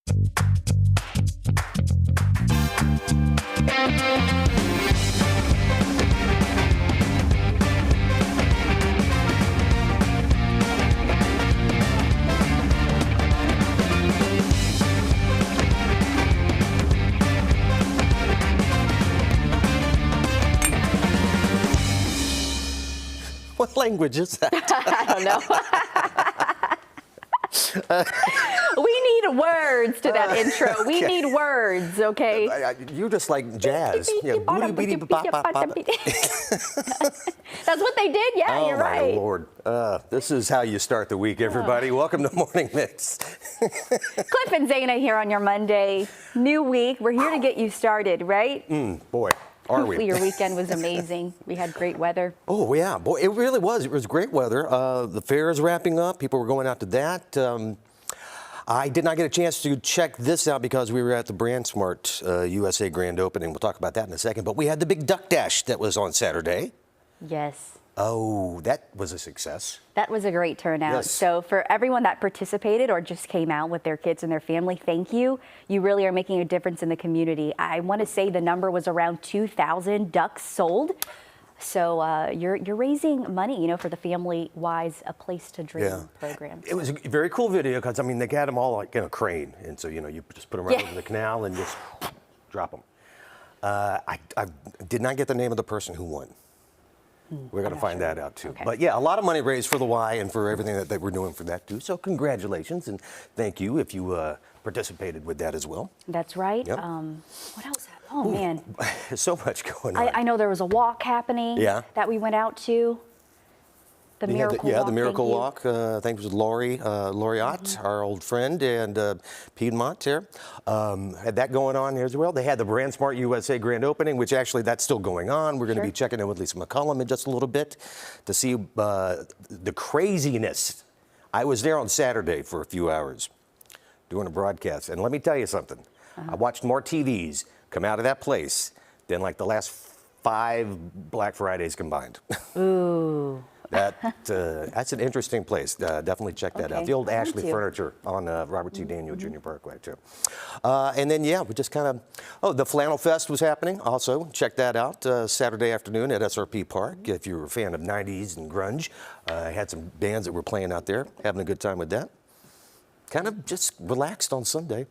What language is that? I don't know. We need words to that intro. We need words, okay? You're just like jazz. Yeah. That's what they did. Yeah, you're right. Oh, my Lord. This is how you start the week, everybody. Welcome to Morning Mix. Cliff and Zaina here on your Monday. New week. We're here to get you started, right? Boy. Hopefully your weekend was amazing. We had great weather. Oh, yeah. Boy, it really was. It was great weather. The fair is wrapping up. People were going out to that. I did not get a chance to check this out because we were at the BrandSmart USA grand opening. We'll talk about that in a second. But we had the big Duck Dash that was on Saturday. Yes. Oh, that was a success. That was a great turnout. Yes. So for everyone that participated or just came out with their kids and their family, thank you. You really are making a difference in the community. I want to say the number was around 2,000 ducks sold. So you're raising money, you know, for the Family Wise A Place to Dream program. It was a very cool video because, I mean, they had them all like in a crane. And so, you know, you just put them right over the canal and just drop them. I did not get the name of the person who won. We're going to find that out, too. Okay. But, yeah, a lot of money raised for the Y and for everything that they were doing for that, too. So congratulations, and thank you if you participated with that as well. That's right. Yep. What else happened? Oh, man. There's so much going on. I know there was a walk happening that we went out to. The Miracle Walk. The Miracle Walk. I think it was Lori Ott, our old friend, and Piedmont there. Had that going on here as well. They had the BrandSmart USA grand opening, which actually that's still going on. We're going to be checking in with Lisa McCullum in just a little bit to see the craziness. I was there on Saturday for a few hours doing a broadcast, and let me tell you something. I watched more TVs come out of that place than like the last 5 Black Fridays combined. Ooh. That's an interesting place. Definitely check that out. The old Ashley Furniture on Robert T. Daniel Jr. Parkway, too. And then, we just kind of, the Flannel Fest was happening also. Check that out Saturday afternoon at SRP Park. If you were a fan of 90s and grunge, had some bands that were playing out there, having a good time with that. Kind of just relaxed on Sunday.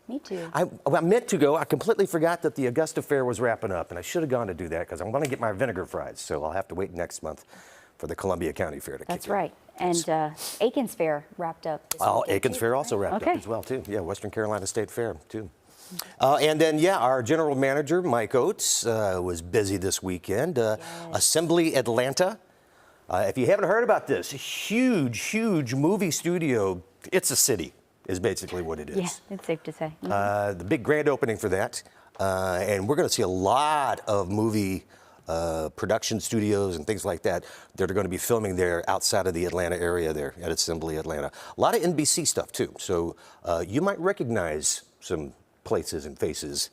Me too. I meant to go. I completely forgot that the Augusta Fair was wrapping up, and I should have gone to do that because I'm going to get my vinegar fries, so I'll have to wait next month for the Columbia County Fair to kick in. That's right. And Aiken's Fair wrapped up this weekend. Aiken's Fair also wrapped up as well, too. Yeah, Western Carolina State Fair, too. And then, our general manager, Mike Oates, was busy this weekend. Assembly Atlanta. If you haven't heard about this, huge movie studio. It's a city, is basically what it is. Yeah, it's safe to say. The big grand opening for that. And we're going to see a lot of movie production studios and things like that that are going to be filming there outside of the Atlanta area there at Assembly Atlanta. A lot of NBC stuff, too. So you might recognize some places and faces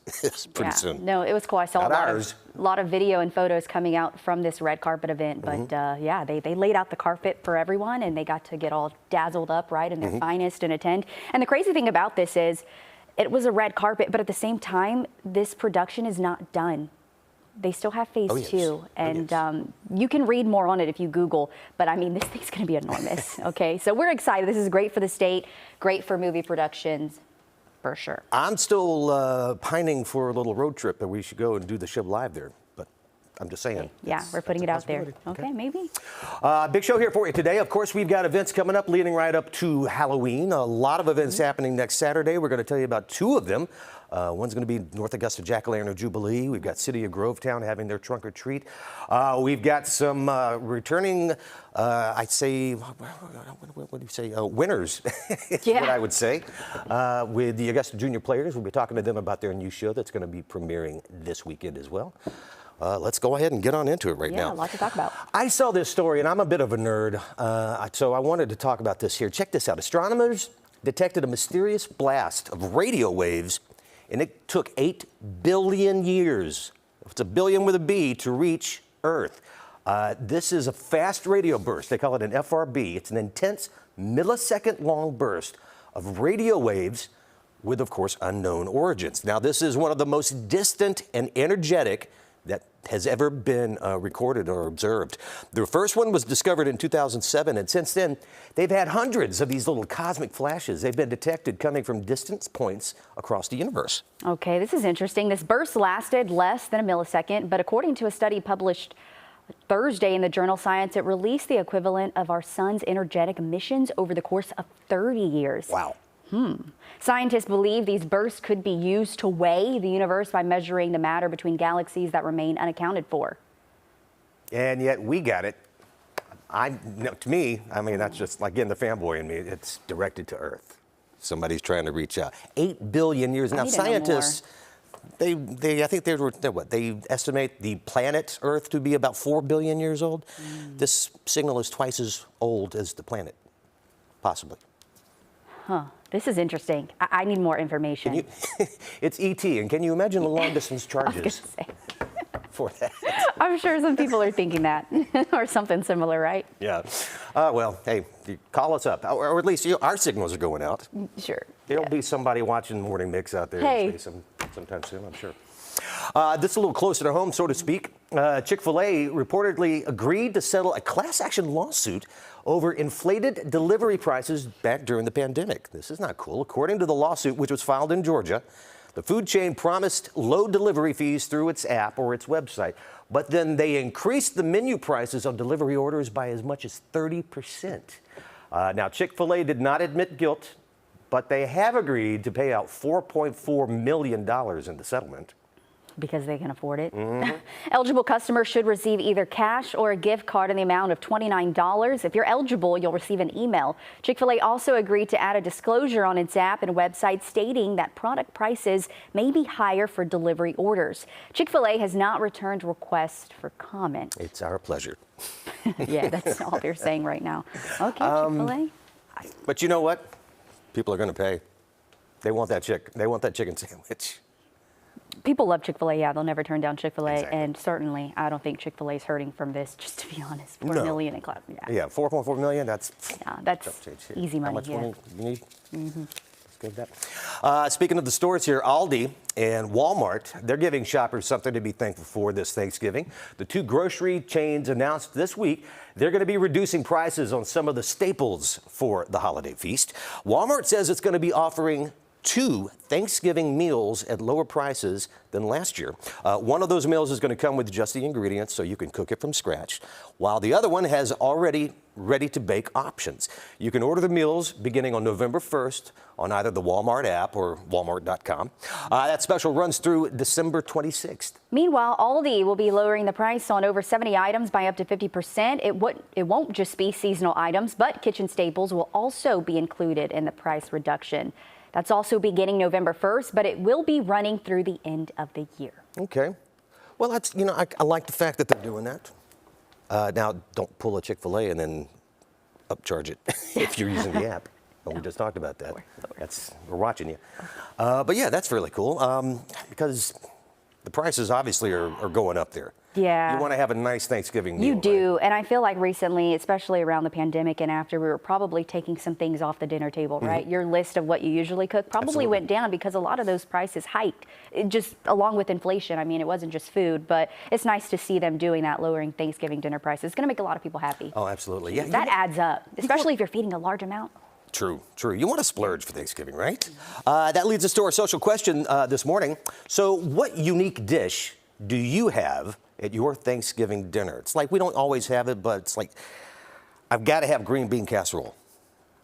pretty soon. No, it was cool. I saw a lot of video and photos coming out from this red carpet event. But they laid out the carpet for everyone, and they got to get all dazzled up, right, in their finest and attend. And the crazy thing about this is it was a red carpet, but at the same time, this production is not done. They still have phase 2, and you can read more on it if you Google, but I mean, this thing's going to be enormous, okay? So we're excited. This is great for the state, great for movie productions, for sure. I'm still pining for a little road trip that we should go and do the show live there, but I'm just saying. Okay. Yeah, we're putting it out there. Okay, maybe. Big show here for you today. Of course, we've got events coming up leading right up to Halloween. A lot of events happening next Saturday. We're going to tell you about 2 of them. One's going to be North Augusta Jack-o'-lantern Jubilee. We've got City of Grovetown having their trunk or treat. We've got some returning, I'd say, what do you say, winners, is what I would say, with the Augusta Jr Players. We'll be talking to them about their new show that's going to be premiering this weekend as well. Let's go ahead and get on into it right now. Yeah, a lot to talk about. I saw this story, and I'm a bit of a nerd, so I wanted to talk about this here. Check this out. Astronomers detected a mysterious blast of radio waves, and it took 8 billion years, it's a billion with a B, to reach Earth. This is a fast radio burst. They call it an FRB. It's an intense millisecond-long burst of radio waves with, of course, unknown origins. Now, this is one of the most distant and energetic that has ever been recorded or observed. The first one was discovered in 2007, and since then, they've had hundreds of these little cosmic flashes. They've been detected coming from distant points across the universe. Okay, this is interesting. This burst lasted less than a millisecond, but according to a study published Thursday in the journal Science, it released the equivalent of our sun's energetic emissions over the course of 30 years. Wow. Scientists believe these bursts could be used to weigh the universe by measuring the matter between galaxies that remain unaccounted for. And yet we got it. To me, I mean, that's just, again, the fanboy in me. It's directed to Earth. Somebody's trying to reach out. 8 billion years. Now, scientists, I think they estimate the planet Earth to be about 4 billion years old. This signal is twice as old as the planet, possibly. Huh. This is interesting. I need more information. It's E.T., and can you imagine the long-distance charges for that? I'm sure some people are thinking that, or something similar, right? Yeah. Well, hey, call us up, or at least our signals are going out. Sure. There'll be somebody watching Morning Mix out there sometime soon, I'm sure. This is a little closer to home, so to speak. Chick-fil-A reportedly agreed to settle a class action lawsuit over inflated delivery prices back during the pandemic. This is not cool. According to the lawsuit, which was filed in Georgia, the food chain promised low delivery fees through its app or its website, but then they increased the menu prices on delivery orders by as much as 30%. Now, Chick-fil-A did not admit guilt, but they have agreed to pay out $4.4 million in the settlement. Because they can afford it. Eligible customers should receive either cash or a gift card in the amount of $29. If you're eligible, you'll receive an email. Chick-fil-A also agreed to add a disclosure on its app and website stating that product prices may be higher for delivery orders. Chick-fil-A has not returned requests for comment. It's our pleasure. Yeah, that's all they're saying right now. Okay, Chick-fil-A. But you know what? People are going to pay. They want that chicken sandwich. People love Chick-fil-A, yeah, they'll never turn down Chick-fil-A, Exactly. and certainly I don't think Chick-fil-A is hurting from this, just to be honest. $4 million in class. Yeah, 4.4 million, that's easy money. How much money you need? Let's go with that. Speaking of the stores here, Aldi and Walmart, they're giving shoppers something to be thankful for this Thanksgiving. The two grocery chains announced this week they're going to be reducing prices on some of the staples for the holiday feast. Walmart says it's going to be offering 2 Thanksgiving meals at lower prices than last year. One of those meals is going to come with just the ingredients so you can cook it from scratch, while the other one has already ready-to-bake options. You can order the meals beginning on November 1st on either the Walmart app or walmart.com. That special runs through December 26th. Meanwhile, Aldi will be lowering the price on over 70 items by up to 50%. It won't just be seasonal items, but kitchen staples will also be included in the price reduction. That's also beginning November 1st, but it will be running through the end of the year. Okay. Well, that's, I like the fact that they're doing that. Now, don't pull a Chick-fil-A and then upcharge it if you're using the app. Well, we just talked about that. We're watching you. But yeah, that's really cool because the prices obviously are going up there. Yeah. You want to have a nice Thanksgiving meal. You do. Right? And I feel like recently, especially around the pandemic and after, we were probably taking some things off the dinner table, right? Your list of what you usually cook probably went down because a lot of those prices hiked, just along with inflation. I mean, it wasn't just food, but it's nice to see them doing that, lowering Thanksgiving dinner prices. It's going to make a lot of people happy. Oh, absolutely. Yeah. That adds up, especially if you're feeding a large amount. True, true. You want to splurge for Thanksgiving, right? That leads us to our social question this morning. So what unique dish do you have at your Thanksgiving dinner? It's like we don't always have it, but it's like I've got to have green bean casserole.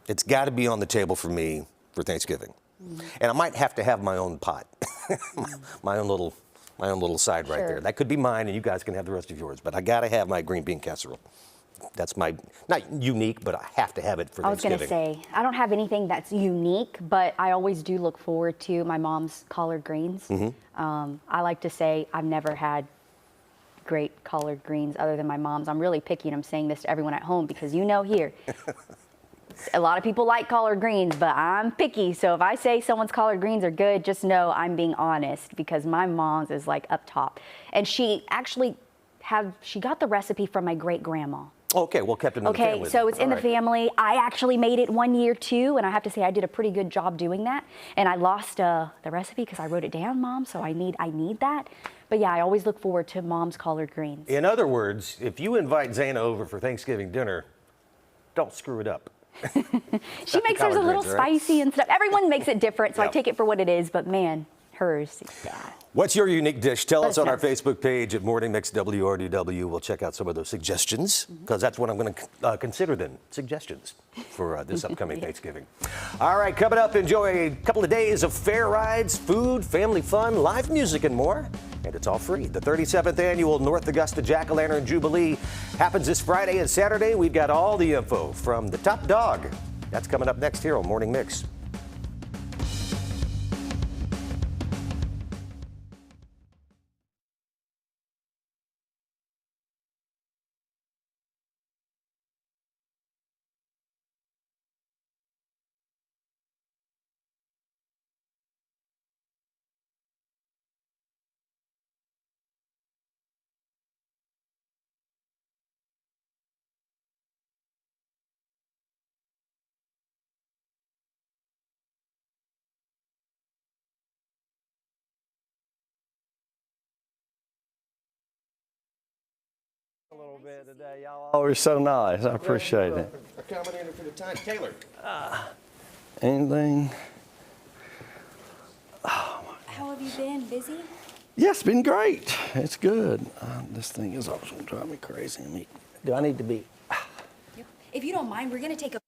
It's got to be on the table for me for Thanksgiving. And I might have to have my own pot, my own little side right there. That could be mine, and you guys can have the rest of yours. But I got to have my green bean casserole. That's my, not unique, but I have to have it for Thanksgiving. I was going to say, I don't have anything that's unique, but I always do look forward to my mom's collard greens. I like to say I've never had great collard greens other than my mom's. I'm really picky, and I'm saying this to everyone at home because here, a lot of people like collard greens, but I'm picky. So if I say someone's collard greens are good, just know I'm being honest because my mom's is like up top. And she actually she got the recipe from my great grandma. Okay, well, kept it in the family. Okay, so it's in the right. family. I actually made it 1 year too, and I have to say I did a pretty good job doing that. And I lost the recipe because I wrote it down, Mom. So I need that. But yeah, I always look forward to Mom's collard greens. In other words, if you invite Zana over for Thanksgiving dinner, don't screw it up. She makes hers a little spicy and stuff. Everyone makes it different, so I take it for what it is. But man, hers, yeah. What's your unique dish? Tell us on our Facebook page at Morning Mix WRDW. We'll check out some of those suggestions, because that's what I'm going to consider then, suggestions for this upcoming Thanksgiving. All right, coming up, enjoy a couple of days of fair rides, food, family fun, live music, and more. And it's all free. The 37th annual North Augusta Jack-O-Lantern Jubilee happens this Friday and Saturday. We've got all the info from the top dog. That's coming up next here on Morning Mix. A little bit today, y'all. Oh, you're so nice. I appreciate it. Accommodating for the time. Taylor. Anything? How have you been? Busy? Yeah, it's been great. It's good. This thing is always going to drive me crazy. Do I need to be? If you don't mind, we're going to take a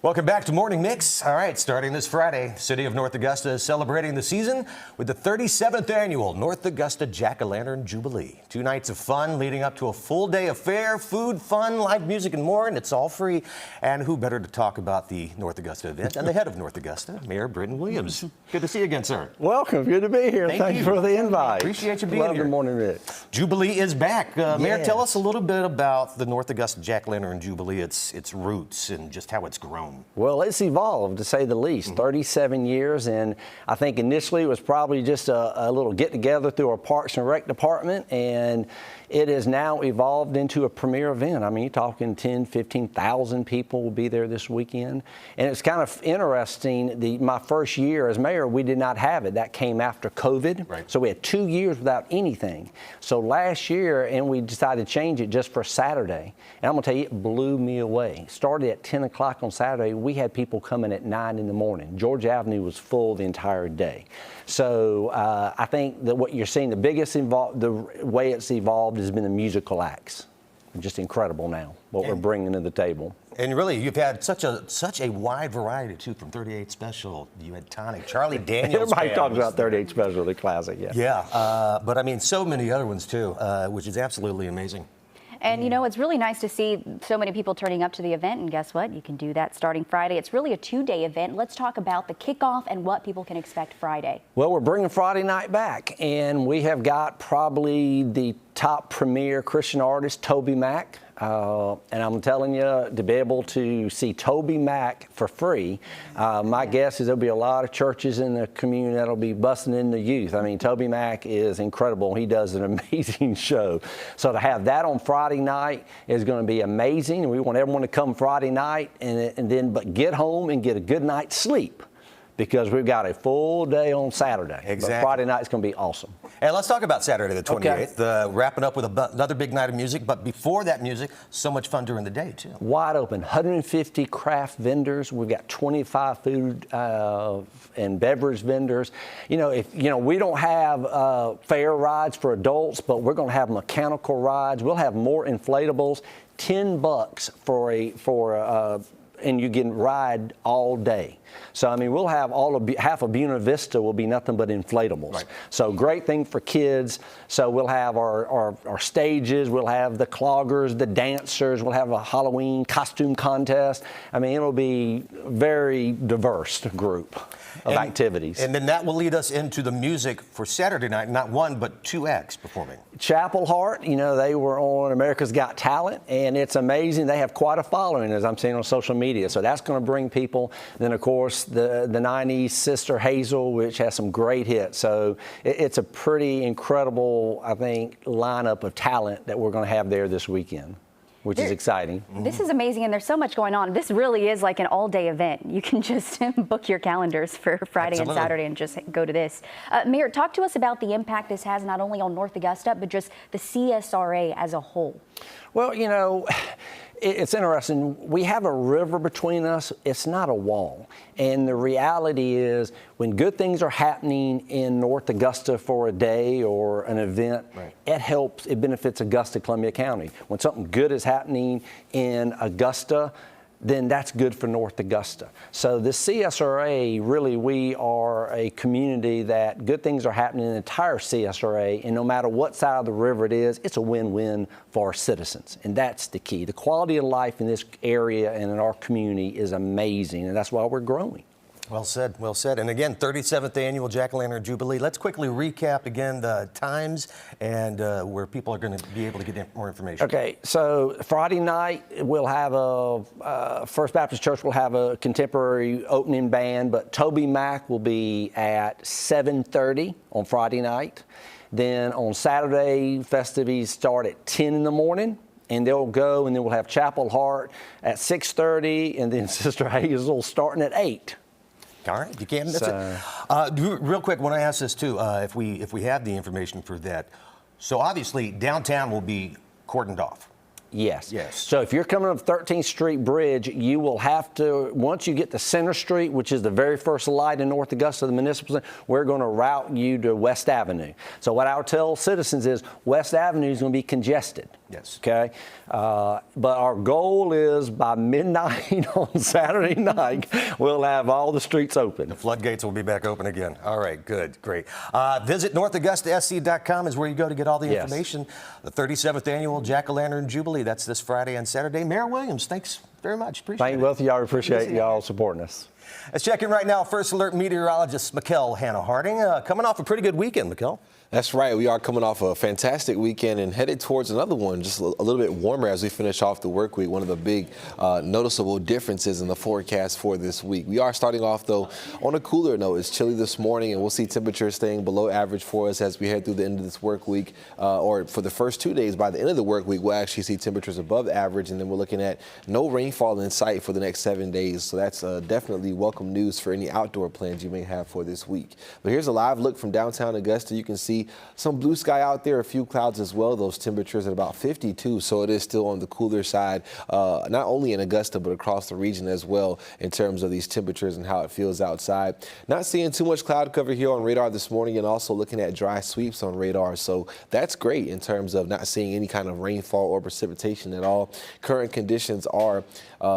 Welcome back to Morning Mix. All right, starting this Friday, the City of North Augusta is celebrating the season with the 37th annual North Augusta Jack-O-Lantern Jubilee. 2 nights of fun leading up to a full day of fair, food, fun, live music, and more, and it's all free. And who better to talk about the North Augusta event than the head of North Augusta, Mayor Britton Williams. Good to see you again, sir. Welcome. Good to be here. Thank you for the invite. Appreciate you being Love here. the Morning Mix. Jubilee is back. Mayor, Yes. tell us a little bit about the North Augusta Jack-O-Lantern Jubilee, its roots, and just how it's grown. Well, it's evolved, to say the least. 37 years, and I think initially it was probably just a little get-together through our Parks and Rec department, and it has now evolved into a premier event. I mean, you're talking 10, 15,000 people will be there this weekend, and it's kind of interesting. My first year as mayor, we did not have it. That came after COVID, right. So we had 2 years without anything. So last year, and we decided to change it just for Saturday, and I'm gonna tell you, it blew me away. Started at 10 o'clock on Saturday. We had people coming at 9 in the morning. George Avenue was full the entire day. So I think that what you're seeing, the way it's evolved has been the musical acts. Just incredible now, what we're bringing to the table. And really, you've had such a wide variety, too, from 38 Special. You had Tonic, Charlie Daniels. Everybody talks about 38 Special, the classic, yeah. Yeah, but I mean, so many other ones, too, which is absolutely amazing. And you know, it's really nice to see so many people turning up to the event, and guess what? You can do that starting Friday. It's really a 2-day event. Let's talk about the kickoff and what people can expect Friday. Well, we're bringing Friday night back, and we have got probably the top premier Christian artist, Toby Mac. And I'm telling you, to be able to see Toby Mac for free, my guess is there'll be a lot of churches in the community that'll be busting in the youth. I mean, Toby Mac is incredible. He does an amazing show. So to have that on Friday night is going to be amazing. We want everyone to come Friday night but get home and get a good night's sleep, because we've got a full day on Saturday. Exactly. But Friday night's going to be awesome. And let's talk about Saturday the 28th, Okay. Wrapping up with another big night of music. But before that music, so much fun during the day, too. Wide open, 150 craft vendors. We've got 25 food and beverage vendors. You know, we don't have fair rides for adults, but we're going to have mechanical rides. We'll have more inflatables. $10 and you can ride all day. So, I mean, we'll have half of Buena Vista will be nothing but inflatables. Right. So great thing for kids. So we'll have our stages, we'll have the cloggers, the dancers, we'll have a Halloween costume contest. I mean, it'll be a very diverse group of activities. And then that will lead us into the music for Saturday night, not one, but 2 acts performing. Chapel Heart, you know, they were on America's Got Talent, and it's amazing. They have quite a following, as I'm seeing on social media. So that's going to bring people. Then, of course, the 90s Sister Hazel, which has some great hits. So it's a pretty incredible, I think, lineup of talent that we're going to have there this weekend, which is exciting. This is amazing, and there's so much going on. This really is like an all-day event. You can just book your calendars for Friday Absolutely. and Saturday and just go to this. Mayor, talk to us about the impact this has not only on North Augusta, but just the CSRA as a whole. Well, you know, it's interesting. We have a river between us. It's not a wall. And the reality is, when good things are happening in North Augusta for a day or an event, right. it benefits Augusta, Columbia County. When something good is happening in Augusta, then that's good for North Augusta. So the CSRA, really, we are a community that good things are happening in the entire CSRA, and no matter what side of the river it is, it's a win-win for our citizens, and that's the key. The quality of life in this area and in our community is amazing, and that's why we're growing. Well said, well said. And again, 37th Annual Jack-O-Lantern Jubilee. Let's quickly recap again the times and where people are going to be able to get more information. Okay, so Friday night we'll have First Baptist Church will have a contemporary opening band, but Toby Mac will be at 7:30 on Friday night. Then on Saturday, festivities start at 10 in the morning. And they'll go, and then we'll have Chapel Heart at 6:30, and then Sister Hazel starting at 8. All right, you can. That's it. Real quick, when I ask this too, if we have the information for that, so obviously downtown will be cordoned off. Yes. Yes. So if you're coming up 13th Street Bridge, you will have to, once you get to Center Street, which is the very first light in North Augusta, the municipal center, we're going to route you to West Avenue. So what I would tell citizens is West Avenue is going to be congested. Yes. Okay, but our goal is by midnight on Saturday night, we'll have all the streets open. The floodgates will be back open again. All right, good, great. Visit NorthAugustaSC.com is where you go to get all the information. The 37th annual Jack-o'-lantern Jubilee. That's this Friday and Saturday. Mayor Williams, thanks very much. Appreciate it. Thank you both of y'all. Appreciate y'all supporting us. Let's check in right now. First Alert meteorologist Mikkel Hannah-Harding. Coming off a pretty good weekend, Mikkel. That's right. We are coming off a fantastic weekend and headed towards another one, just a little bit warmer as we finish off the work week. One of the big noticeable differences in the forecast for this week. We are starting off, though, on a cooler note. It's chilly this morning, and we'll see temperatures staying below average for us as we head through the end of this work week. Or for the first 2 days, by the end of the work week, we'll actually see temperatures above average, and then we're looking at no rainfall in sight for the next 7 days. So that's definitely welcome news for any outdoor plans you may have for this week. But here's a live look from downtown Augusta. You can see some blue sky out there, a few clouds as well. Those temperatures at about 52, so it is still on the cooler side, not only in Augusta, but across the region as well in terms of these temperatures and how it feels outside. Not seeing too much cloud cover here on radar this morning, and also looking at dry sweeps on radar, so that's great in terms of not seeing any kind of rainfall or precipitation at all. Current conditions are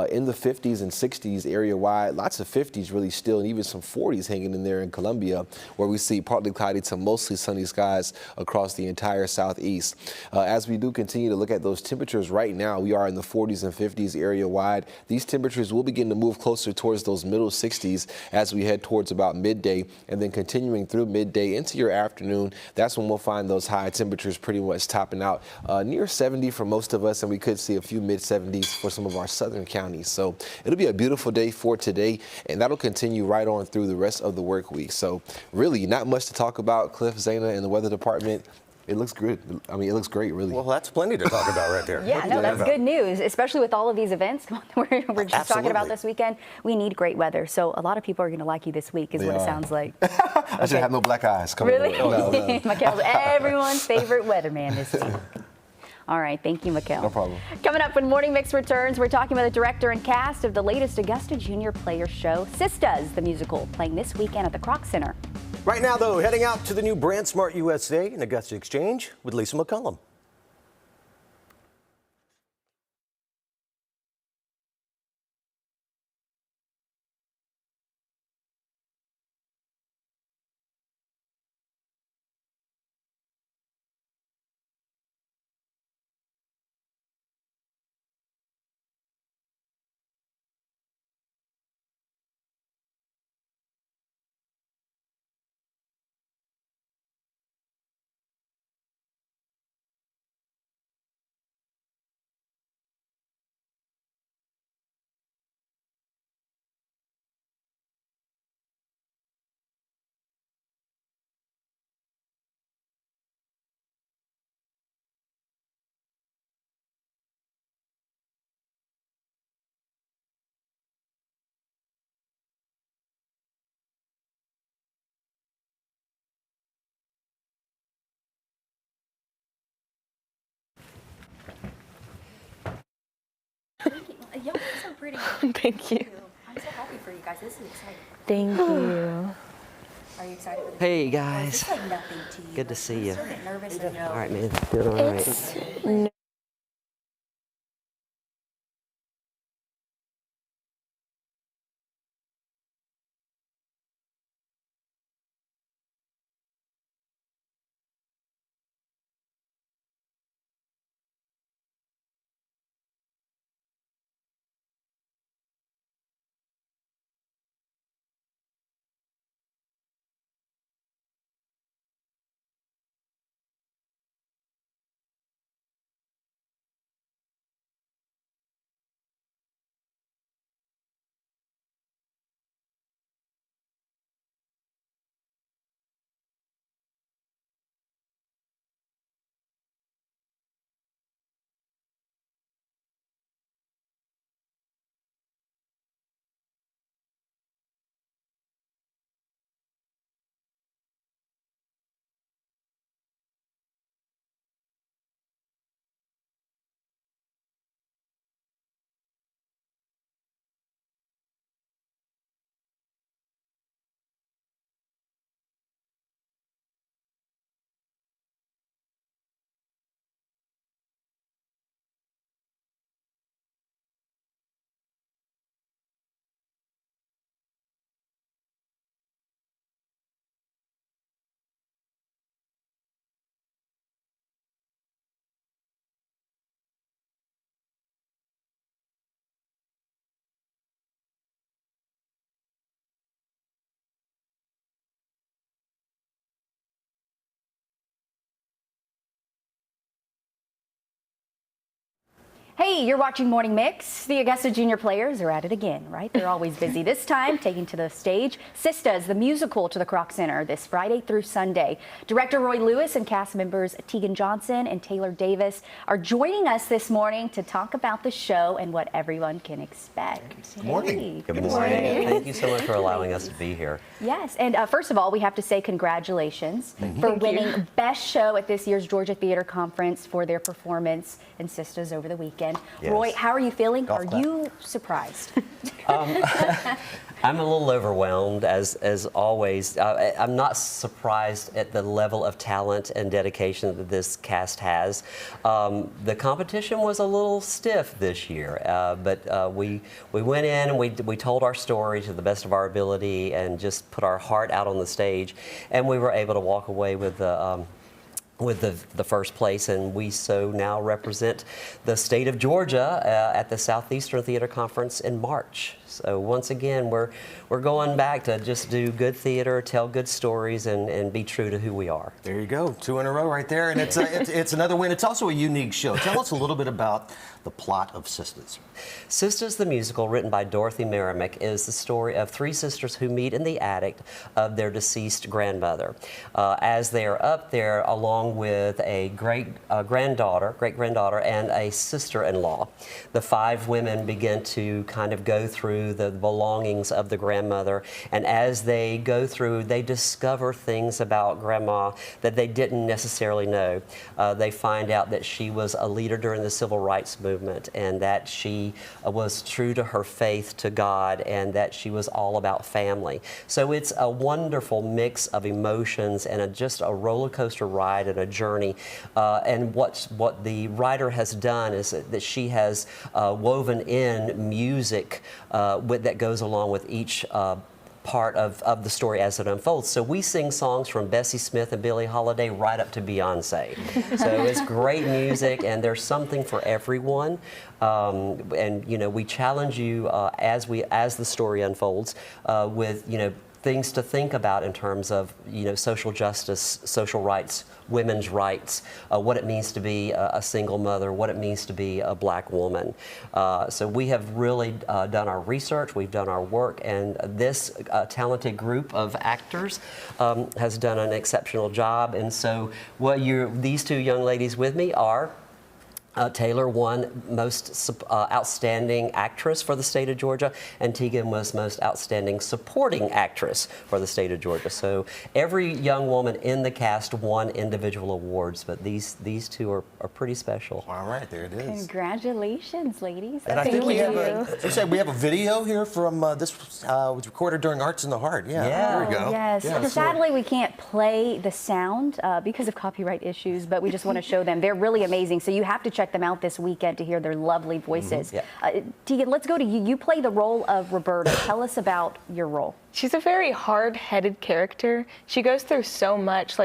in the 50s and 60s area-wide. Lots of 50s really still, and even some 40s hanging in there in Columbia, where we see partly cloudy to mostly sunny skies across the entire southeast. As we do continue to look at those temperatures right now, we are in the 40s and 50s area-wide. These temperatures will begin to move closer towards those middle 60s as we head towards about midday, and then continuing through midday into your afternoon. That's when we'll find those high temperatures pretty much topping out near 70 for most of us, and we could see a few mid-70s for some of our southern counties. So it'll be a beautiful day for today, and that'll continue right on through the rest of the work week. So really not much to talk about. Cliff, Zana, and the weather department, it looks good. I mean, it looks great, really. Well, that's plenty to talk about right there. Yeah, no, that's good news, especially with all of these events we're just talking about this weekend. We need great weather, so a lot of people are going to like you this week, is what it sounds like. I should have no black eyes coming Really? No. Mikkel's everyone's favorite weatherman this week. All right, thank you, Mikkel. No problem. Coming up when Morning Mix returns, we're talking about the director and cast of the latest Augusta Jr Players show, Sistas, the musical, playing this weekend at the Kroc Center. Right now, though, heading out to the new Brand Smart USA in Augusta Exchange with Lisa McCullum. Y'all are so pretty. Thank you. I'm so happy for you guys. This is exciting. Thank you. Are you excited? Hey Or is guys, this like nothing to you? good to see you. Still get nervous, I know. All right, man, doing all right. It's Hey, you're watching Morning Mix. The Augusta Jr Players are at it again, right? They're always busy. This time, taking to the stage Sistas, the musical, to the Kroc Center this Friday through Sunday. Director Roy Lewis and cast members Tegan Johnson and Taylor Davis are joining us this morning to talk about the show and what everyone can expect. Good morning. Hey. Good morning. Thank you so much for allowing us to be here. Yes, and first of all, we have to say congratulations for winning Best Show at this year's Georgia Theater Conference for their performance in Sistas over the weekend. Yes. Roy, how are you feeling? Golf Are clap. you surprised? I'm a little overwhelmed, as always. I'm not surprised at the level of talent and dedication that this cast has. The competition was a little stiff this year, but we went in and we told our story to the best of our ability and just put our heart out on the stage, and we were able to walk away with the first place, and we so now represent the state of Georgia at the Southeastern Theater Conference in March. So once again, we're going back to just do good theater, tell good stories, and be true to who we are. There you go, 2 in a row right there, and it's another win. It's also a unique show. Tell us a little bit about the plot of Sistas. Sistas the Musical, written by Dorothy Merrimack, is the story of 3 sisters who meet in the attic of their deceased grandmother. As they are up there, along with a great-granddaughter, and a sister-in-law, the 5 women begin to kind of go through the belongings of the grandmother, and as they go through, they discover things about Grandma that they didn't necessarily know. They find out that she was a leader during the Civil Rights Movement, and that she was true to her faith to God, and that she was all about family. So it's a wonderful mix of emotions and just a roller coaster ride and a journey. And what the writer has done is that she has woven in music that goes along with each part of the story as it unfolds. So we sing songs from Bessie Smith and Billie Holiday right up to Beyonce. So it's great music, and there's something for everyone. And you know, we challenge you as the story unfolds with things to think about in terms of social justice, social rights, women's rights, what it means to be a single mother, what it means to be a black woman. So we have really done our research, we've done our work, and this talented group of actors has done an exceptional job. And so these 2 young ladies with me are Taylor won Most Outstanding Actress for the state of Georgia, and Tegan was Most Outstanding Supporting Actress for the state of Georgia. So every young woman in the cast won individual awards, but these 2 are pretty special. All right, there it is. Congratulations, ladies. And I think we Thank have you said we have a video here from this was recorded during Arts in the Heart. Yeah, Yeah. there we go. Yes. Yeah, so- Sadly, we can't play the sound because of copyright issues, but we just want to show them. They're really amazing. So you have to check them out this weekend to hear their lovely voices. Yeah. Tegan, let's go to you. You play the role of Roberta. Tell us about your role. She's a very hard-headed character. She goes through so much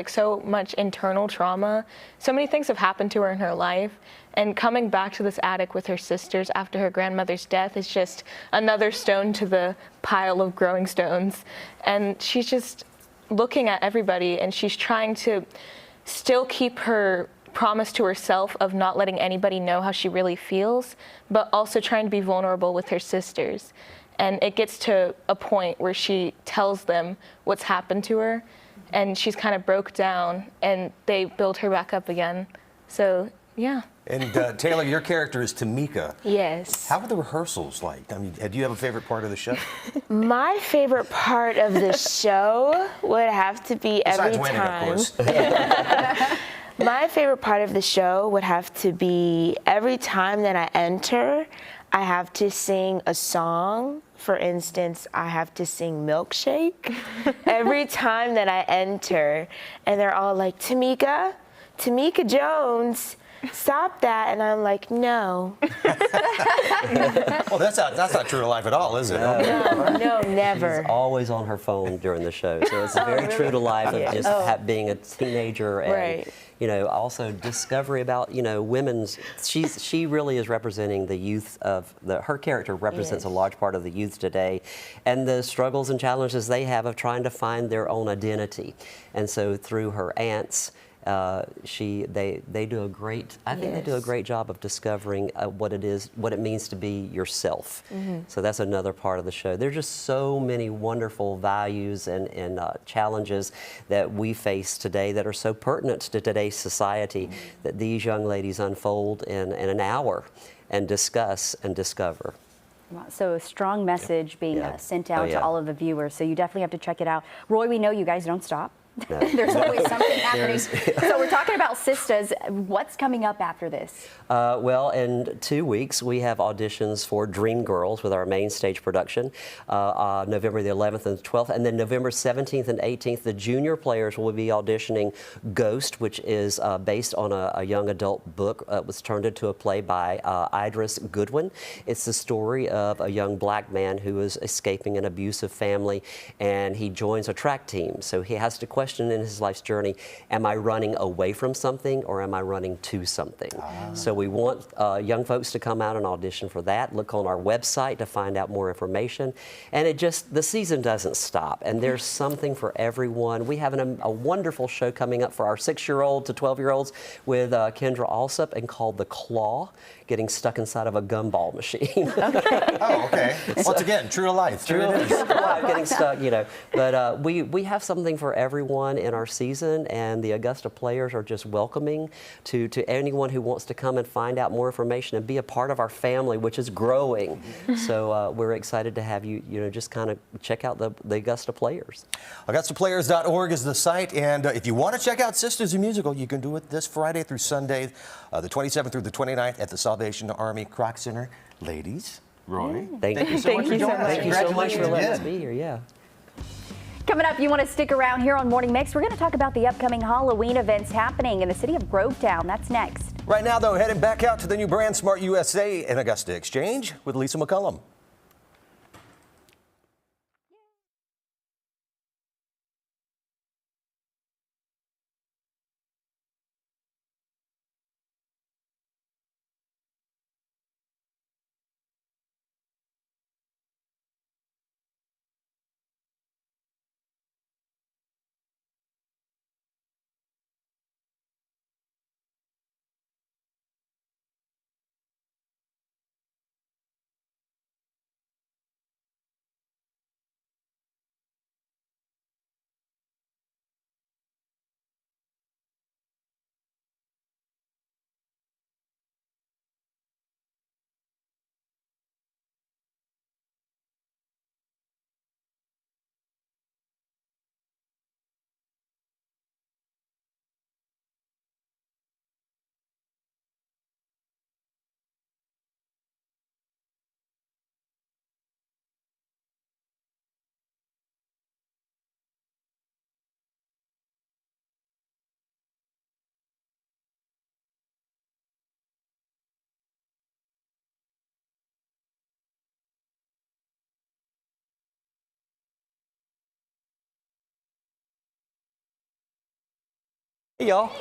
internal trauma. So many things have happened to her in her life. And coming back to this attic with her sisters after her grandmother's death is just another stone to the pile of growing stones. And she's just looking at everybody, and she's trying to still keep her promise to herself of not letting anybody know how she really feels, but also trying to be vulnerable with her sisters. And it gets to a point where she tells them what's happened to her, and she's kind of broke down, and they build her back up again. So, yeah. And Taylor, your character is Tamika. Yes. How were the rehearsals like? I mean, do you have a favorite part of the show? My favorite part of the show would have to be every Besides winning, time. of course. My favorite part of the show would have to be every time that I enter, I have to sing a song. For instance, I have to sing Milkshake every time that I enter, and they're all like, Tamika Jones, stop that. And I'm like, no. Well, that's not true to life at all, is it? No, never. She's always on her phone during the show, so it's very true to life of just being a teenager and Right. Also discovery about women's. She really is representing the youth of her character represents a large part of the youth today, and the struggles and challenges they have of trying to find their own identity. And so through her aunts They do a great, I think they do a great job of discovering what it means to be yourself. So that's another part of the show. There's just so many wonderful values and challenges that we face today that are so pertinent to today's society that these young ladies unfold in an hour and discuss and discover. Wow, so a strong message being sent out to all of the viewers. So you definitely have to check it out. Roy, we know you guys don't stop. No. There's always something happening. So we're talking about Sistas. What's coming up after this? Well, in 2 weeks, we have auditions for Dream Girls with our main stage production, November the 11th and 12th. And then November 17th and 18th, the Junior Players will be auditioning Ghost, which is based on a young adult book. It was turned into a play by Idris Goodwin. It's the story of a young black man who is escaping an abusive family, and he joins a track team. So he has to question in his life's journey, am I running away from something or am I running to something? So we want young folks to come out and audition for that. Look on our website to find out more information. And the season doesn't stop, and there's something for everyone. We have a wonderful show coming up for our 6-year-old to 12-year-olds with Kendra Alsop, and called The Claw, getting stuck inside of a gumball machine. Oh, okay. Once again, true to life. True to life, getting stuck, you know. But we have something for everyone in our season, and the Augusta Players are just welcoming to anyone who wants to come and find out more information and be a part of our family, which is growing. So we're excited to have you, just kind of check out the Augusta Players. AugustaPlayers.org is the site, and if you want to check out Sistas the Musical, you can do it this Friday through Sunday, the 27th through the 29th at the Salvation Army Kroc Center. Ladies, Roy, thank you so much for joining us. Thank you so much for letting us be here. Yeah. Coming up, you want to stick around here on Morning Mix. We're going to talk about the upcoming Halloween events happening in the city of Grovetown. That's next. Right now, though, heading back out to the new brand Smart USA and Augusta Exchange with Lisa McCullum. Hey, y'all.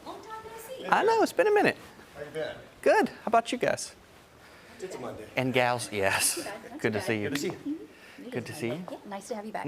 Long time no see. I know, it's been a minute. How you been? Good. How about you guys? It's a Monday. And gals, yes. Good to see you. Good to see you. Good to see you. Yeah, nice to have you back.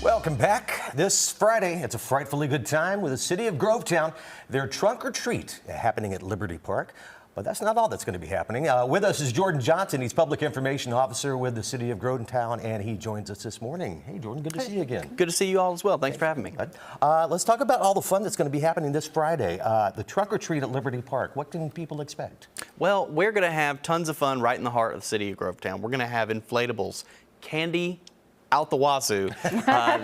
Welcome back. This Friday, it's a frightfully good time with the city of Grovetown. Their trunk or treat happening at Liberty Park. But that's not all that's going to be happening. With us is Jordan Johnson. He's Public Information Officer with the city of Grovetown, and he joins us this morning. Hey, Jordan, good to see you again. Good to see you all as well. Thanks for having me. Let's talk about all the fun that's going to be happening this Friday. The trunk or treat at Liberty Park. What can people expect? Well, we're going to have tons of fun right in the heart of the city of Grovetown. We're going to have inflatables, candy out the wazoo.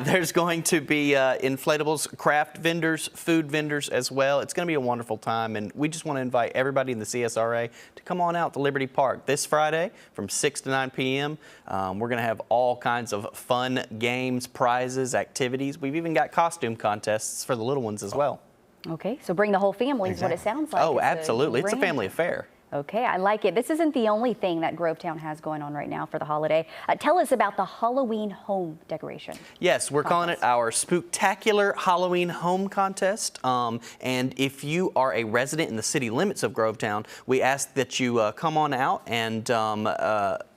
There's going to be inflatables, craft vendors, food vendors as well. It's going to be a wonderful time, and we just want to invite everybody in the CSRA to come on out to Liberty Park this Friday from 6 to 9 p.m. We're going to have all kinds of fun games, prizes, activities. We've even got costume contests for the little ones as well. Okay, so bring the whole family is what it sounds like. Oh, absolutely. It's a family affair. Okay, I like it. This isn't the only thing that Grovetown has going on right now for the holiday. Tell us about the Halloween home decoration. Yes, we're calling it our Spooktacular Halloween Home Contest. And if you are a resident in the city limits of Grovetown, we ask that you come on out and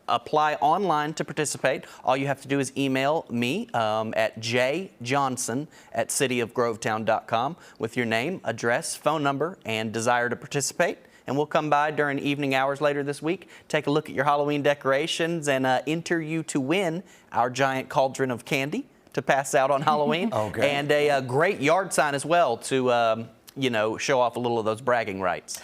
apply online to participate. All you have to do is email me at jjohnson@cityofgrovetown.com with your name, address, phone number, and desire to participate. And we'll come by during evening hours later this week, take a look at your Halloween decorations, and enter you to win our giant cauldron of candy to pass out on Halloween. Okay. And a great yard sign as well to show off a little of those bragging rights.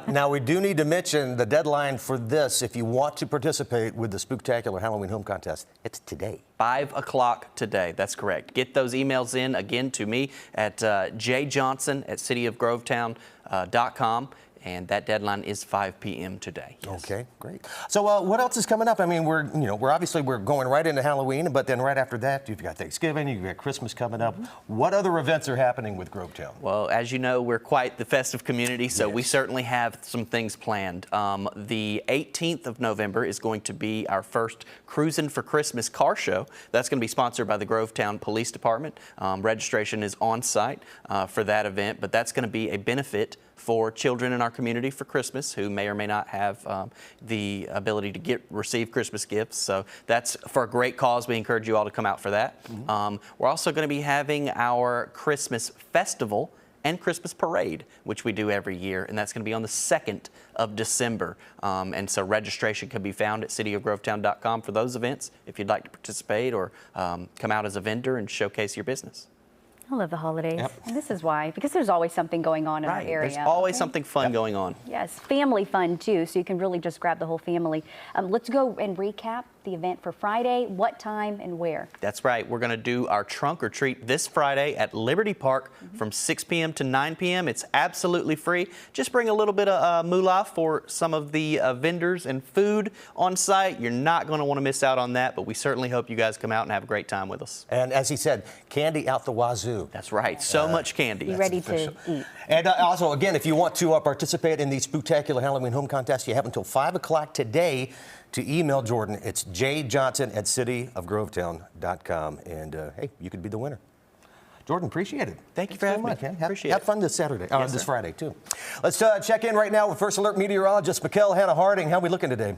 Now, we do need to mention the deadline for this. If you want to participate with the Spooktacular Halloween Home Contest, it's today. 5 o'clock today. That's correct. Get those emails in again to me at jjohnson@cityofgrovetown.com. And that deadline is 5 p.m. today. Yes. Okay, great. So what else is coming up? I mean, we're going right into Halloween, but then right after that, you've got Thanksgiving, you've got Christmas coming up. What other events are happening with Grovetown? Well, as you know, we're quite the festive community, so we certainly have some things planned. The 18th of November is going to be our first Cruisin' for Christmas car show. That's going to be sponsored by the Grovetown Police Department. Registration is on site for that event, but that's going to be a benefit for children in our community for Christmas who may or may not have the ability to receive Christmas gifts. So that's for a great cause. We encourage you all to come out for that. We're also going to be having our Christmas festival and Christmas parade, which we do every year, and that's going to be on the 2nd of December. And so registration can be found at cityofgrovetown.com for those events if you'd like to participate or come out as a vendor and showcase your business. I love the holidays. Yep. And this is why, because there's always something going on in our area. There's always something fun going on. Yes, family fun too, so you can really just grab the whole family. Let's go and recap the event for Friday. What time and where? That's right. We're going to do our trunk or treat this Friday at Liberty Park from 6 p.m. to 9 p.m. It's absolutely free. Just bring a little bit of moolah for some of the vendors and food on site. You're not going to want to miss out on that, but we certainly hope you guys come out and have a great time with us. And as he said, candy out the wazoo. That's right. So much candy. Be ready to eat. And also, again, if you want to participate in the Spooktacular Halloween Home Contest, you have until 5 o'clock today to email Jordan. It's jjohnson@cityofgrovetown.com. And, hey, you could be the winner. Jordan, appreciate it. Thank you for having me. Man. Appreciate have it. fun this Saturday, Yes, this sir. Friday, too. Let's check in right now with First Alert meteorologist Mikkel Hannah Harding. How are we looking today?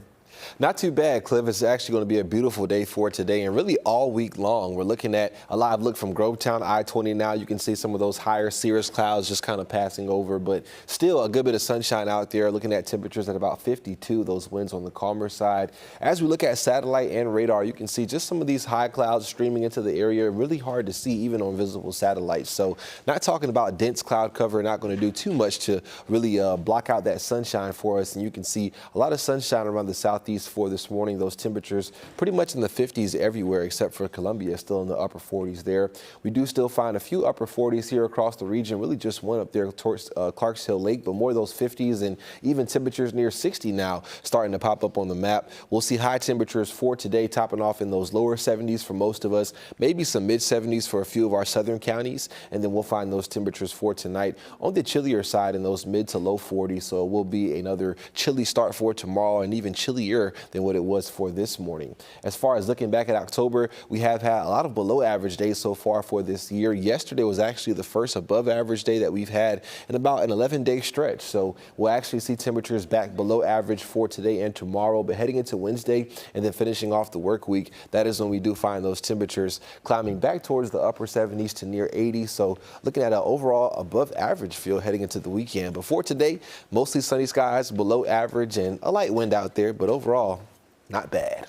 Not too bad, Cliff. It's actually going to be a beautiful day for today and really all week long. We're looking at a live look from Grovetown, I-20 now. You can see some of those higher cirrus clouds just kind of passing over, but still a good bit of sunshine out there. Looking at temperatures at about 52, those winds on the calmer side. As we look at satellite and radar, you can see just some of these high clouds streaming into the area. Really hard to see even on visible satellites. So not talking about dense cloud cover, not going to do too much to really block out that sunshine for us. And you can see a lot of sunshine around the southeast for this morning. Those temperatures pretty much in the 50s everywhere except for Columbia, still in the upper 40s there. We do still find a few upper 40s here across the region, really just one up there towards Clarks Hill Lake, but more of those 50s and even temperatures near 60 now starting to pop up on the map. We'll see high temperatures for today topping off in those lower 70s for most of us, maybe some mid 70s for a few of our southern counties, and then we'll find those temperatures for tonight on the chillier side in those mid to low 40s, so it will be another chilly start for tomorrow and even chillier clearer than what it was for this morning. As far as looking back at October, we have had a lot of below average days so far for this year. Yesterday was actually the first above average day that we've had in about an 11-day stretch. So we'll actually see temperatures back below average for today and tomorrow. But heading into Wednesday and then finishing off the work week, that is when we do find those temperatures climbing back towards the upper 70s to near 80. So looking at an overall above average feel heading into the weekend. But for today, mostly sunny skies, below average, and a light wind out there. But overall, not bad.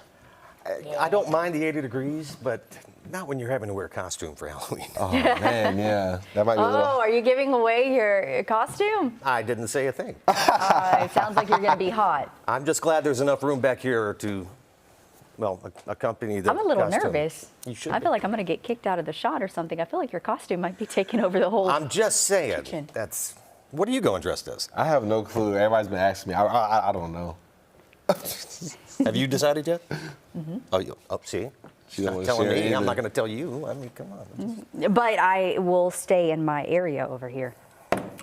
I don't mind the 80 degrees, but not when you're having to wear a costume for Halloween. Oh, man, yeah. That might be a little... Oh, are you giving away your costume? I didn't say a thing. It sounds like you're going to be hot. I'm just glad there's enough room back here to, well, accompany the I'm a little costume. nervous. You should I be. feel like I'm going to get kicked out of the shot or something. I feel like your costume might be taking over the whole I'm just saying. kitchen. That's... What are you going dressed as? I have no clue. Everybody's been asking me. I don't know. Have you decided yet? Mm-hmm. Oh, see? She don't Not want to telling share me. either. I'm not going to tell you. I mean, come on. But I will stay in my area over here.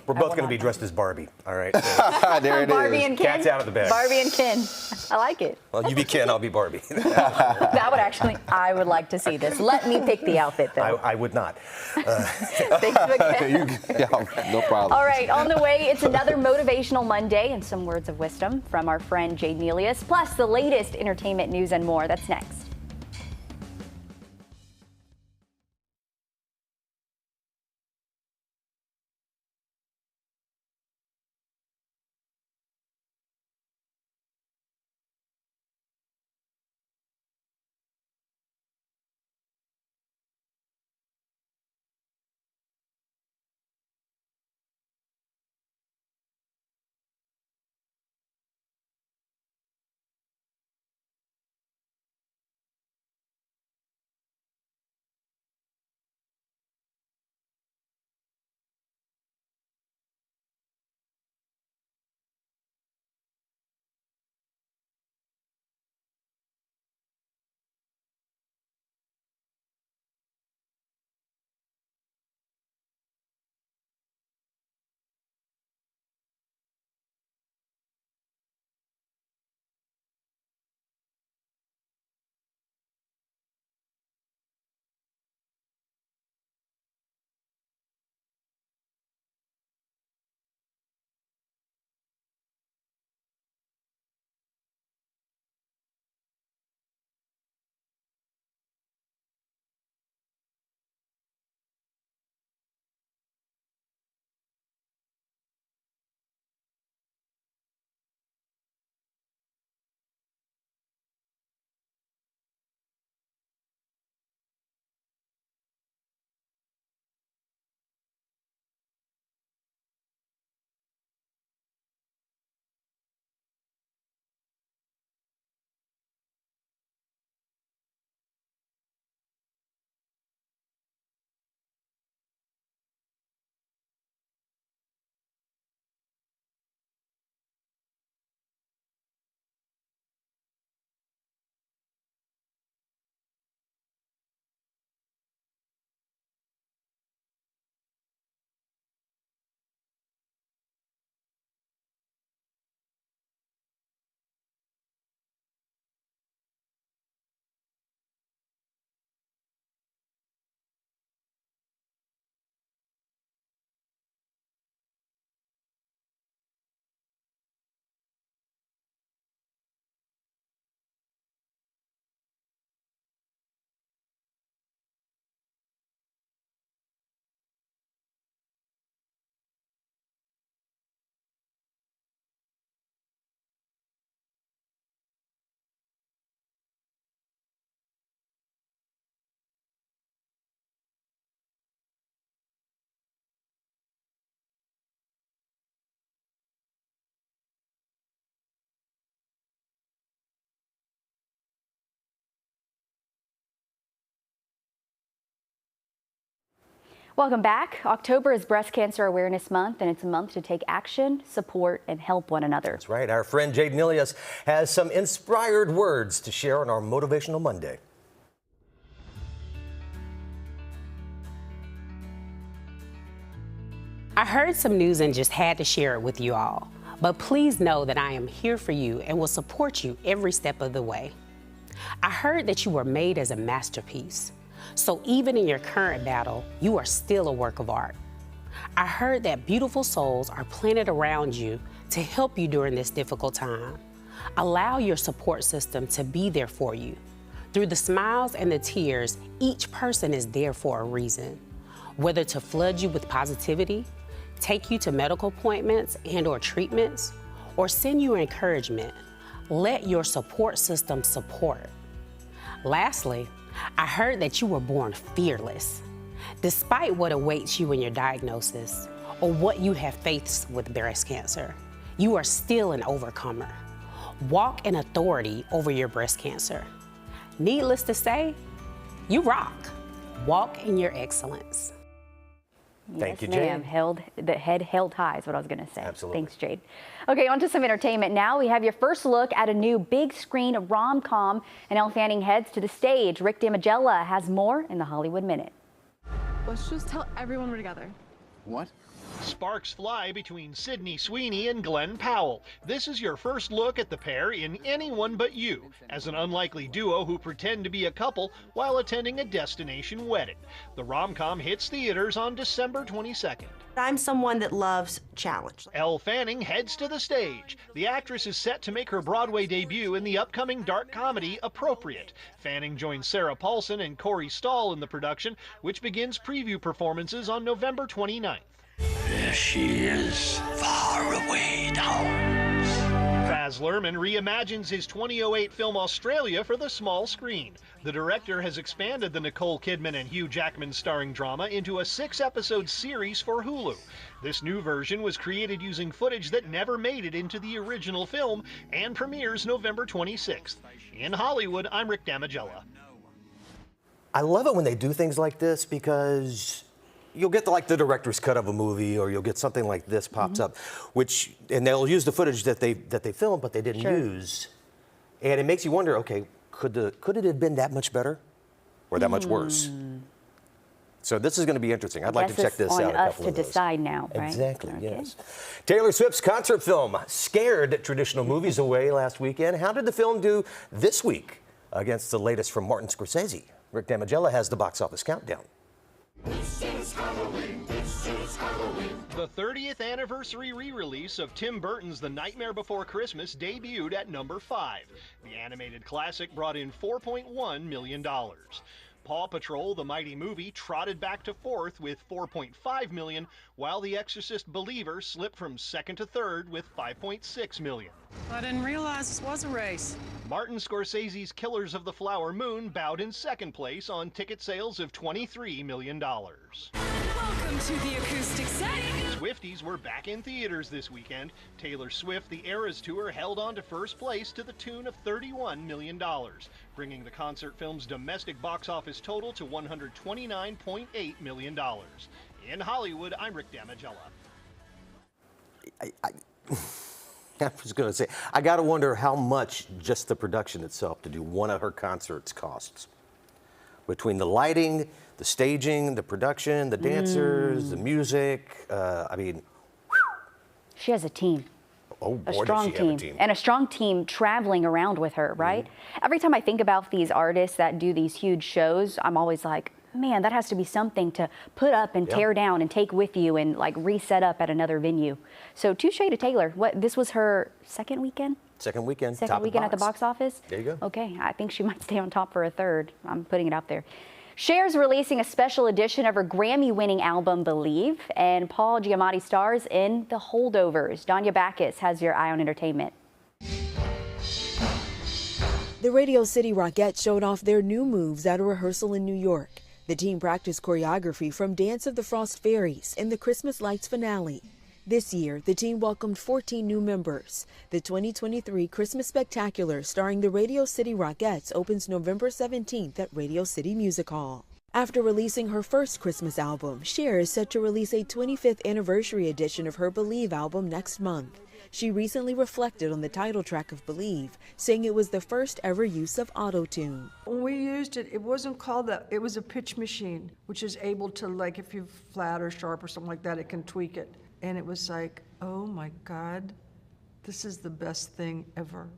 We're both going to be dressed as Barbie. All right. So There it Barbie is. and Ken. Cat's out of the bag. Barbie and Ken. I like it. well, you be Ken, I'll be Barbie. That would actually, I would like to see this. Let me pick the outfit though. I would not. Thanks, Ken. Yeah, no problem. All right, on the way, it's another motivational Monday and some words of wisdom from our friend Jade Nealious, plus the latest entertainment news and more. That's next. Welcome back. October is Breast Cancer Awareness Month, and it's a month to take action, support, and help one another. That's right. Our friend Jade Nealious has some inspired words to share on our Motivational Monday. I heard some news and just had to share it with you all. But please know that I am here for you and will support you every step of the way. I heard that you were made as a masterpiece. So even in your current battle, you are still a work of art. I heard that beautiful souls are planted around you to help you during this difficult time. Allow your support system to be there for you. Through the smiles and the tears, each person is there for a reason. Whether to flood you with positivity, take you to medical appointments and/or treatments, or send you encouragement, let your support system support. Lastly, I heard that you were born fearless. Despite what awaits you in your diagnosis or what you have faced with breast cancer, you are still an overcomer. Walk in authority over your breast cancer. Needless to say, you rock. Walk in your excellence. Thank you, Yes, ma'am. Jade. The head held high is what I was going to say. Absolutely. Thanks, Jade. Okay, on to some entertainment now. We have your first look at a new big screen rom-com, and Elle Fanning heads to the stage. Rick Damigella has more in the Hollywood Minute. Let's just tell everyone we're together. What? Sparks fly between Sydney Sweeney and Glenn Powell. This is your first look at the pair in Anyone But You, as an unlikely duo who pretend to be a couple while attending a destination wedding. The rom-com hits theaters on December 22nd. I'm someone that loves challenge. Elle Fanning heads to the stage. The actress is set to make her Broadway debut in the upcoming dark comedy Appropriate. Fanning joins Sarah Paulson and Corey Stahl in the production, which begins preview performances on November 29th. There she is, far away down. Baz Luhrmann reimagines his 2008 film Australia for the small screen. The director has expanded the Nicole Kidman and Hugh Jackman starring drama into a 6-episode series for Hulu. This new version was created using footage that never made it into the original film and premieres November 26th. In Hollywood, I'm Rick Damigella. I love it when they do things like this because you'll get the director's cut of a movie, or you'll get something like this pops up, and they'll use the footage that they filmed but they didn't use, and it makes you wonder, okay, could it have been that much better or that much worse? So this is going to be interesting. I'd like to check this out. On us to decide now, right? Exactly. Okay. Yes. Taylor Swift's concert film scared traditional movies away last weekend. How did the film do this week against the latest from Martin Scorsese? Rick Damigella has the box office countdown. This is Halloween, this is Halloween. The 30th anniversary re-release of Tim Burton's The Nightmare Before Christmas debuted at number 5. The animated classic brought in $4.1 million. Paw Patrol, the mighty movie, trotted back to 4th with $4.5 million, while The Exorcist Believer slipped from 2nd to 3rd with $5.6 million. I didn't realize this was a race. Martin Scorsese's Killers of the Flower Moon bowed in 2nd place on ticket sales of $23 million. Welcome to the acoustic setting. Swifties were back in theaters this weekend. Taylor Swift, the Eras Tour, held on to 1st place to the tune of $31 million, bringing the concert film's domestic box office total to $129.8 million. In Hollywood, I'm Rick Damigella. I was going to say, I got to wonder how much just the production itself to do one of her concerts costs. Between the lighting, the staging, the production, the dancers, the music, I mean. She has a team. Oh, boy, a strong does she have team. a team. And a strong team traveling around with her, right? Every time I think about these artists that do these huge shows, I'm always like, man, that has to be something to put up and tear down and take with you and like reset up at another venue. So touche to Taylor. This was her second weekend? Second weekend. Second weekend at the box office? There you go. Okay, I think she might stay on top for a third. I'm putting it out there. Cher's releasing a special edition of her Grammy-winning album, Believe, and Paul Giamatti stars in The Holdovers. Danya Backus has your eye on entertainment. The Radio City Rockettes showed off their new moves at a rehearsal in New York. The team practiced choreography from Dance of the Frost Fairies in the Christmas Lights finale. This year, the team welcomed 14 new members. The 2023 Christmas Spectacular starring the Radio City Rockettes opens November 17th at Radio City Music Hall. After releasing her first Christmas album, Cher is set to release a 25th anniversary edition of her Believe album next month. She recently reflected on the title track of Believe, saying it was the first ever use of auto-tune. When we used it, it wasn't called that. It was a pitch machine, which is able to, like, if you're flat or sharp or something like that, it can tweak it. And it was like, oh my God, This is the best thing ever.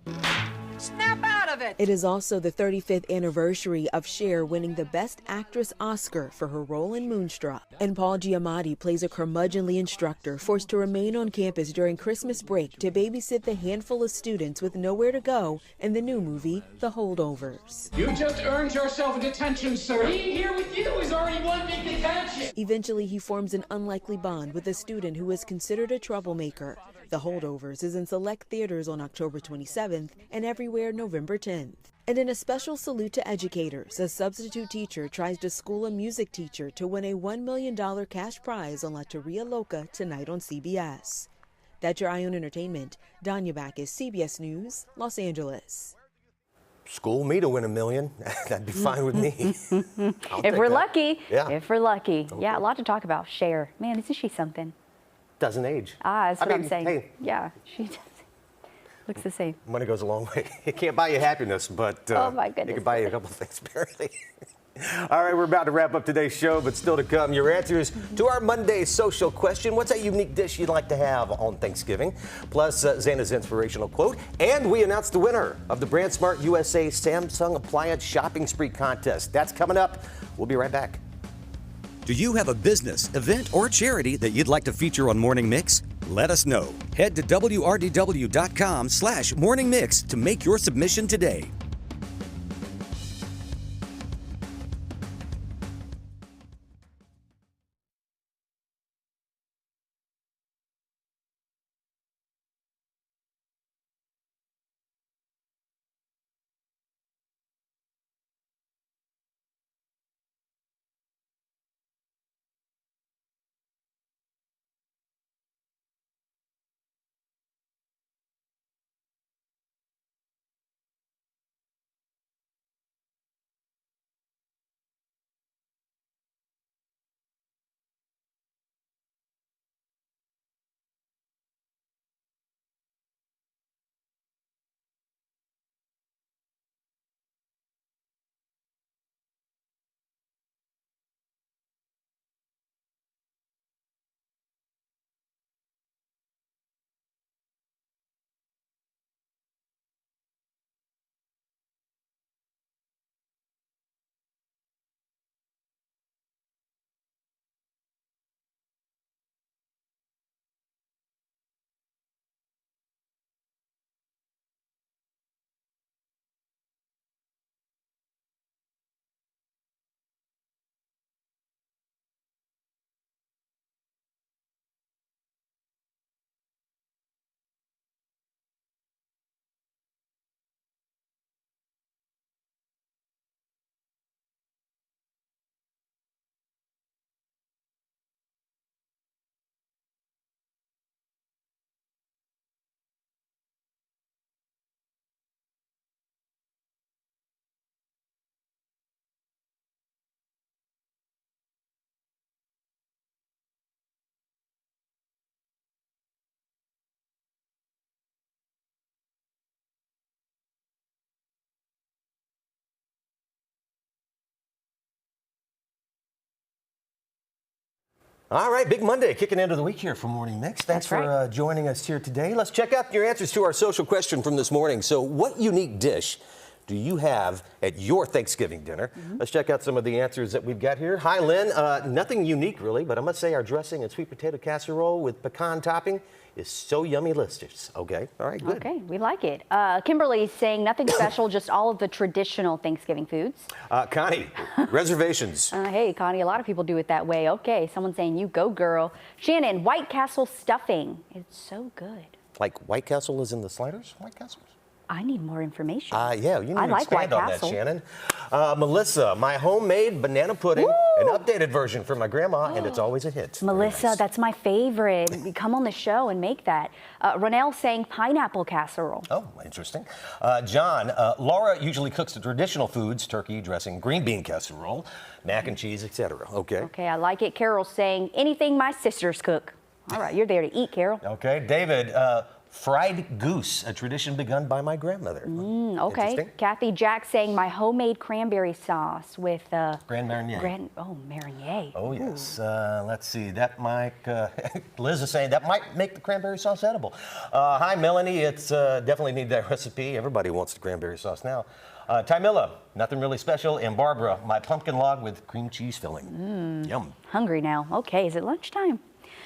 Snap out of it! It is also the 35th anniversary of Cher winning the Best Actress Oscar for her role in Moonstruck. And Paul Giamatti plays a curmudgeonly instructor forced to remain on campus during Christmas break to babysit the handful of students with nowhere to go in the new movie, The Holdovers. You just earned yourself a detention, sir. Being here with you is already one big detention. Eventually, he forms an unlikely bond with a student who is considered a troublemaker. The Holdovers is in select theaters on October 27th and everywhere November 10th. And in a special salute to educators, a substitute teacher tries to school a music teacher to win a $1 million cash prize on La Teoria Loca tonight on CBS. That's your Eye on Entertainment. Danya Backus, CBS News, Los Angeles. School me to win $1 million. That'd be fine with me. If we're lucky. Yeah. If we're lucky. Okay. Yeah, a lot to talk about. Cher. Man, isn't she something? Doesn't age. That's what I'm saying. Hey, Yeah, she does. Looks the same. money goes a long way. It can't buy you happiness, but Oh, my goodness. it can buy you a couple of things, apparently. All right, we're about to wrap up today's show, but still to come, your answers to our Monday social question. What's that unique dish you'd like to have on Thanksgiving? Plus, Xana's inspirational quote. And we announced the winner of the Brand Smart USA Samsung Appliance Shopping Spree Contest. That's coming up. We'll be right back. Do you have a business, event, or charity that you'd like to feature on Morning Mix? Let us know. Head to WRDW.com/Morning Mix to make your submission today. All right, big Monday, kicking into the week here for Morning Mix. Thanks for joining us here today. Let's check out your answers to our social question from this morning. So what unique dish do you have at your Thanksgiving dinner? Let's check out some of the answers that we've got here. Hi, Lynn. Nothing unique, really, but I must say our dressing and sweet potato casserole with pecan topping is so yummy-licious. Okay, all right, good. Okay, we like it. Kimberly's saying nothing special, just all of the traditional Thanksgiving foods. Connie, reservations. Hey, Connie, a lot of people do it that way. Okay, someone's saying you go, girl. Shannon, White Castle stuffing. It's so good. Like White Castle is in the sliders? White Castle? I need more information. Yeah, you need I to like White expand on Castle. that, Shannon. Melissa, my homemade banana pudding, an updated version from my grandma, and it's always a hit. Melissa, that's my favorite. You come on the show and make that. Ronelle saying pineapple casserole. Oh, interesting. John, Laura usually cooks the traditional foods, turkey, dressing, green bean casserole, mac and cheese, etc. Okay. Okay, I like it. Carol's saying anything my sisters cook. All right, you're there to eat, Carol. Okay, David, fried goose, a tradition begun by my grandmother. Okay. Interesting. Kathy Jack saying my homemade cranberry sauce with Grand Marnier. Marnier. Oh, yes. Let's see. That might, Liz is saying that might make the cranberry sauce edible. Hi, Melanie. It's definitely need that recipe. Everybody wants the cranberry sauce now. Tamila, nothing really special. And Barbara, my pumpkin log with cream cheese filling. Yum. Hungry now. Okay, is it lunchtime?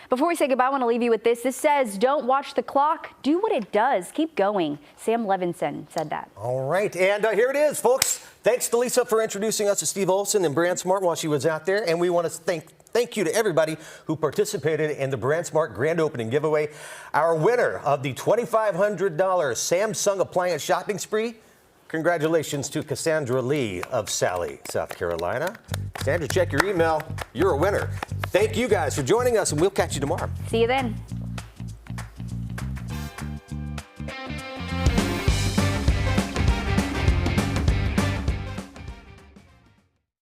Before we say goodbye, I want to leave you with this. This says, don't watch the clock, do what it does. Keep going. Sam Levinson said that. All right, and here it is, folks. Thanks to Lisa for introducing us to Steve Olson and Brand Smart while she was out there. And we want to thank you to everybody who participated in the Brand Smart Grand Opening giveaway. Our winner of the $2,500 Samsung appliance shopping spree. Congratulations to Cassandra Lee of Sally, South Carolina. Cassandra, check your email. You're a winner. Thank you guys for joining us, and we'll catch you tomorrow. See you then.